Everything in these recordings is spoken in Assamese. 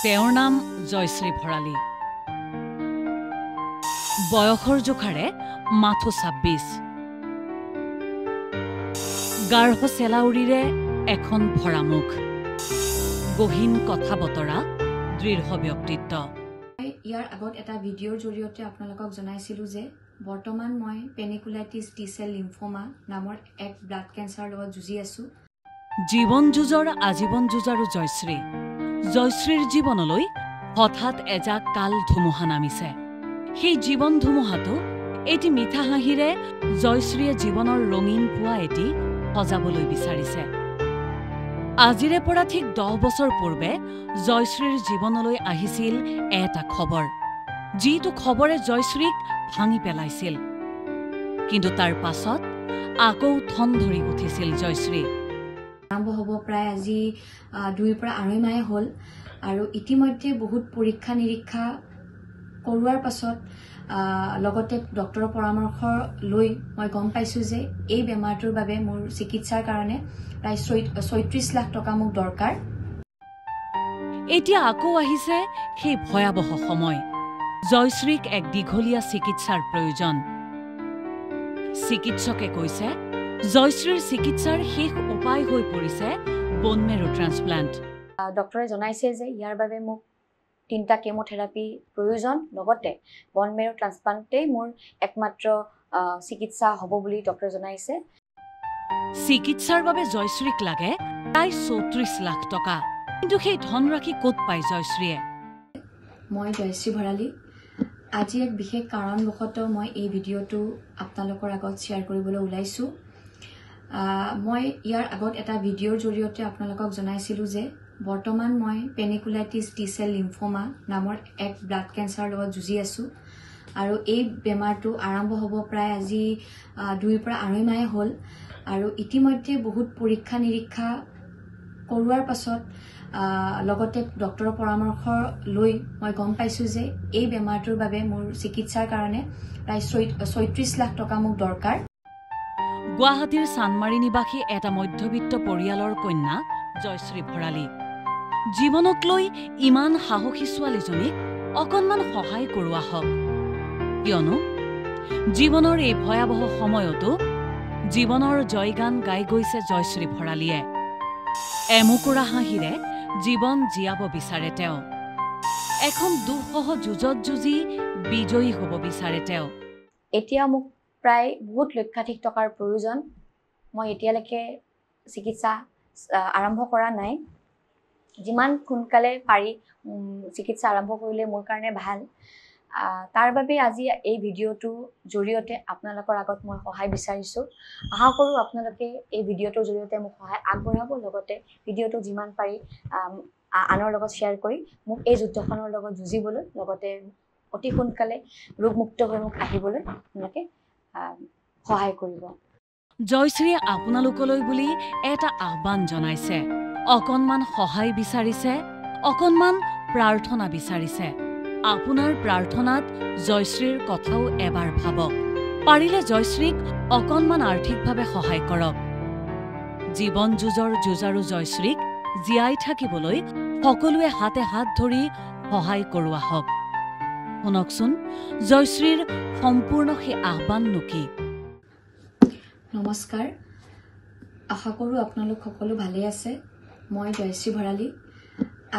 তেওঁৰ নাম জয়শ্ৰী ভৰালী। বয়সৰ জোখাৰে মাথো ২৬। গাঢ় চেলাউৰিৰে এখন ভৰা মুখ, গহীন কথা বতৰা, দৃঢ় ব্যক্তিত্ব। ইয়াৰ আগত এটা ভিডিঅ'ৰ জৰিয়তে আপোনালোকক জনাইছিলোঁ যে বৰ্তমান মই পেনিকুলাইটিছ টি-চেল লিম্ফোমা নামৰ এক ব্লাড কেঞ্চাৰৰ লগত যুঁজি আছোঁ। জীৱন যুঁজৰ আজীৱন যুঁজাৰু জয়শ্ৰীৰ জীৱনলৈ হঠাৎ এজাক কাল ধুমুহা নামিছে। সেই জীৱন ধুমুহাটো এটি মিঠা হাঁহিৰে জয়শ্ৰীয়ে জীৱনৰ ৰঙীন পুৱা এটি সজাবলৈ বিচাৰিছে। আজিৰে পৰা ঠিক ১০ বছৰ পূৰ্বে জয়শ্ৰীৰ জীৱনলৈ আহিছিল এটা খবৰ, যিটো খবৰে জয়শ্ৰীক ভাঙি পেলাইছিল। কিন্তু তাৰ পাছত আকৌ ঠন ধৰি উঠিছিল জয়শ্ৰী। আৰম্ভ হ'ব প্ৰায় আজি ২ৰ পৰা ২.৫ মাহ হ'ল, আৰু ইতিমধ্যে বহুত পৰীক্ষা নিৰীক্ষা কৰোৱাৰ পাছত লগতে ডক্টৰৰ পৰামৰ্শ লৈ মই গম পাইছোঁ যে এই বেমাৰটোৰ বাবে মোৰ চিকিৎসাৰ কাৰণে প্ৰায় ৩৬ লাখ টকা মোক দৰকাৰ। এতিয়া আকৌ আহিছে সেই ভয়াৱহ সময়। জয়শ্ৰীক এক দীঘলীয়া চিকিৎসাৰ প্ৰয়োজন। চিকিৎসকে কৈছে জয়শ্ৰীৰ চিকিৎসাৰ শেষ উপায় হৈ পৰিছে বোন মেৰো ট্ৰান্সপ্লান্ট। ডক্টৰে জনাইছে যে ইয়াৰ বাবে মোক ৩টা কেমোথেৰাপি প্ৰয়োজন, লগতে বন মেৰো ট্ৰান্সপ্লান্টেই মোৰ একমাত্ৰ চিকিৎসা হ'ব বুলি ডক্টৰে জনাইছে। চিকিৎসাৰ বাবে জয়শ্ৰীক লাগে প্ৰায় ৩৪ লাখ টকা। কিন্তু সেই ধনৰাশি ক'ত পায় জয়শ্ৰীয়ে? মই জয়শ্ৰী ভৰালী। আজি এক বিশেষ কাৰণবশতঃ মই এই ভিডিঅ'টো আপোনালোকৰ আগত শ্বেয়াৰ কৰিবলৈ ওলাইছোঁ। মই ইয়াৰ আগত এটা ভিডিঅ'ৰ জৰিয়তে আপোনালোকক জনাইছিলোঁ যে বৰ্তমান মই পেনিকুলাইটিছ টি-চেল লিম্ফোমা নামৰ এক ব্লাড কেঞ্চাৰৰ লগত যুঁজি আছোঁ। আৰু এই বেমাৰটো আৰম্ভ হ'ব প্ৰায় আজি ২ৰ পৰা ২.৫ মাহ হ'ল, আৰু ইতিমধ্যে বহুত পৰীক্ষা নিৰীক্ষা কৰোৱাৰ পাছত লগতে ডক্টৰৰ পৰামৰ্শ লৈ মই গম পাইছোঁ যে এই বেমাৰটোৰ বাবে মোৰ চিকিৎসাৰ কাৰণে প্ৰায় ৩৬ লাখ টকা মোক দৰকাৰ। গুৱাহাটীৰ চানমাৰী নিবাসী এটা মধ্যবিত্ত পৰিয়ালৰ কন্যা জয়শ্ৰী ভৰালী। জীৱনক লৈ ইমান সাহসী ছোৱালীজনীক অকণমান সহায় কৰোৱা হওক, কিয়নো জীৱনৰ এই ভয়াৱহ সময়তো জীৱনৰ জয়গান গাই গৈছে জয়শ্ৰী ভৰালীয়ে। এমুকুৰা হাঁহিৰে জীৱন জীয়াব বিচাৰে তেওঁ। এখন দুঃসহ যুঁজত যুঁজি বিজয়ী হ'ব বিচাৰে তেওঁ। এতিয়া মোক প্ৰায় বহুত লক্ষাধিক টকাৰ প্ৰয়োজন। মই এতিয়ালৈকে চিকিৎসা আৰম্ভ কৰা নাই। যিমান সোনকালে পাৰি চিকিৎসা আৰম্ভ কৰিলে মোৰ কাৰণে ভাল। তাৰ বাবে আজি এই ভিডিঅ'টোৰ জৰিয়তে আপোনালোকৰ আগত মই সহায় বিচাৰিছোঁ। আশা কৰোঁ আপোনালোকে এই ভিডিঅ'টোৰ জৰিয়তে মোক সহায় আগবঢ়াব, লগতে ভিডিঅ'টো যিমান পাৰি আনৰ লগত শ্বেয়াৰ কৰি মোক এই যুদ্ধখনৰ লগত যুঁজিবলৈ, লগতে অতি সোনকালে ৰোগমুক্ত হৈ মোক আহিবলৈ আপোনালোকে সহায় কৰিব। জয়শ্ৰীয়ে আপোনালোকলৈ বুলি এটা আহ্বান জনাইছে। অকণমান সহায় বিচাৰিছে, অকণমান প্ৰাৰ্থনা বিচাৰিছে। আপোনাৰ প্ৰাৰ্থনাত জয়শ্ৰীৰ কথাও এবাৰ ভাবক। পাৰিলে জয়শ্ৰীক অকণমান আৰ্থিকভাৱে সহায় কৰক। জীৱন যুঁজৰ যুঁজাৰু জয়শ্ৰীক জীয়াই থাকিবলৈ সকলোৱে হাতে হাত ধৰি সহায় কৰোৱা হওক। শুনকচোন জয়শ্ৰীৰ সম্পূৰ্ণ সেই আহ্বাননো কি। নমস্কাৰ, আশা কৰোঁ আপোনালোক সকলো ভালে আছে। মই জয়শ্ৰী ভৰালী।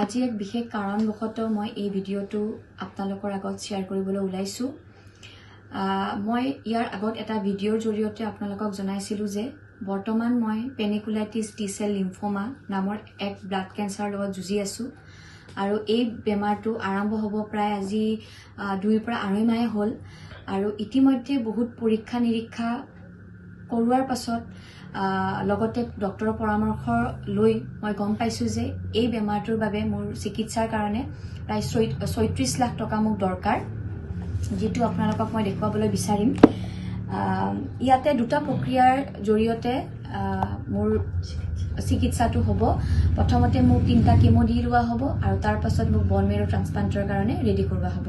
আজি এক বিশেষ কাৰণবশতঃ মই এই ভিডিঅ'টো আপোনালোকৰ আগত শ্বেয়াৰ কৰিবলৈ ওলাইছোঁ। মই ইয়াৰ আগত এটা ভিডিঅ'ৰ জৰিয়তে আপোনালোকক জনাইছিলোঁ যে বৰ্তমান মই পেনিকুলাইটিছ টি-চেল লিম্ফোমা নামৰ এক ব্লাড কেঞ্চাৰৰ লগত যুঁজি আছোঁ। আৰু এই বেমাৰটো আৰম্ভ হ'ব প্ৰায় আজি ২ৰ পৰা ২.৫ মাহ হ'ল, আৰু ইতিমধ্যে বহুত পৰীক্ষা নিৰীক্ষা কৰোৱাৰ পাছত লগতে ডক্টৰৰ পৰামৰ্শ লৈ মই গম পাইছোঁ যে এই বেমাৰটোৰ বাবে মোৰ চিকিৎসাৰ কাৰণে প্ৰায় ৩৬ লাখ টকা মোক দৰকাৰ, যিটো আপোনালোকক মই দেখুৱাবলৈ বিচাৰিম। ইয়াতে দুটা প্ৰক্ৰিয়াৰ জৰিয়তে মোৰ চিকিৎসাটো হ'ব। প্ৰথমতে মোক 3টা কেমো দি লোৱা হ'ব, আৰু তাৰ পাছত মোক বন মেৰো ট্ৰান্সপ্লান্টৰ কাৰণে ৰেডি কৰোৱা হ'ব।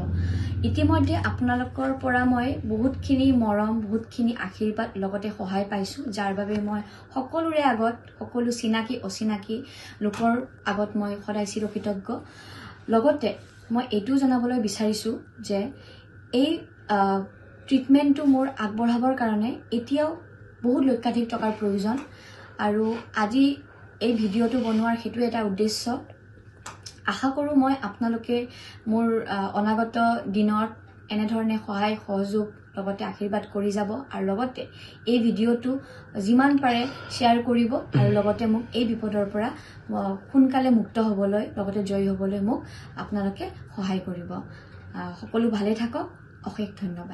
ইতিমধ্যে আপোনালোকৰ পৰা মই বহুতখিনি মৰম, বহুতখিনি আশীৰ্বাদ, লগতে সহায় পাইছোঁ, যাৰ বাবে মই সকলোৰে আগত, সকলো চিনাকি অচিনাকি লোকৰ আগত মই সদায় চিৰকৃতজ্ঞ। লগতে মই এইটোও জনাবলৈ বিচাৰিছোঁ যে এই ট্ৰিটমেণ্টটো মোৰ আগবঢ়াবৰ কাৰণে এতিয়াও বহুত লক্ষাধিক টকাৰ প্ৰয়োজন আৰু আজি এই ভিডিঅ'টো বনোৱাৰ সেইটো এটা উদ্দেশ্য আশা কৰোঁ মই আপোনালোকে মোৰ অনাগত দিনত এনেধৰণে সহায় সহযোগ লগতে আশীৰ্বাদ কৰি যাব আৰু লগতে এই ভিডিঅ'টো যিমান পাৰে শ্বেয়াৰ কৰিব আৰু লগতে মোক এই বিপদৰ পৰা সোনকালে মুক্ত হ'বলৈ লগতে জয়ী হ'বলৈ মোক আপোনালোকে সহায় কৰিব সকলো ভালে থাকক অশেষ ধন্যবাদ